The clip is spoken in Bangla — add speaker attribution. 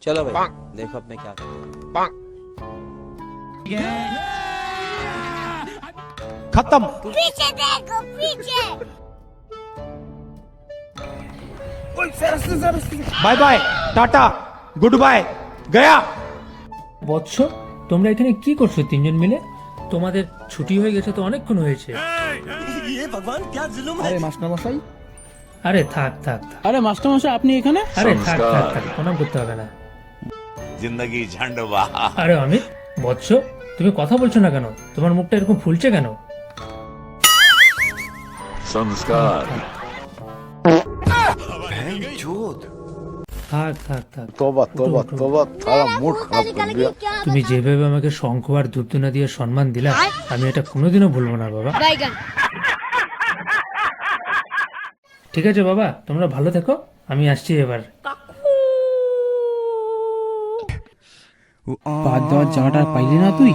Speaker 1: चलो भाई देखो अब मैं क्या करता हूँ।
Speaker 2: खत्म।
Speaker 3: पीछे देखो पीछे।
Speaker 2: Bye bye, tata, good bye, गया।
Speaker 4: বৎস, তোমরা এখানে কি করছো তিনজন মিলে? তোমাদের ছুটি হয়ে গেছে তো অনেকক্ষণ হয়েছে।
Speaker 5: আরে মাস্টারমশাই,
Speaker 4: আরে থাক থাক থাক,
Speaker 5: আরে মাস্টারমশাই আপনি এখানে?
Speaker 4: আরে থাক থাক থাক, প্রণাম করতে হবে না।
Speaker 6: जिंदगी झंड वाह।
Speaker 4: আরে অমিত, বৎস, তুমি কথা বলছো না কেন? তোমার মুখটা এরকম ফুলছে কেন?
Speaker 6: संस्कार।
Speaker 4: থাক থাক থাক।
Speaker 7: तोबा तोबा
Speaker 4: उठो, उठो।
Speaker 7: तोबा, थारा मूड खराब कर दिया।
Speaker 4: তুমি যেভাবে আমাকে শঙ্খ আর ধূপধুনা দিয়ে সম্মান দিলা, আমি এটা কোনোদিনও ভুলবো না বাবা। ঠিক আছে বাবা, তোমরা ভালো থেকো, আমি আসছি এবার।
Speaker 5: বাদ দেওয়ার জায়গাটা পাইলি না তুই?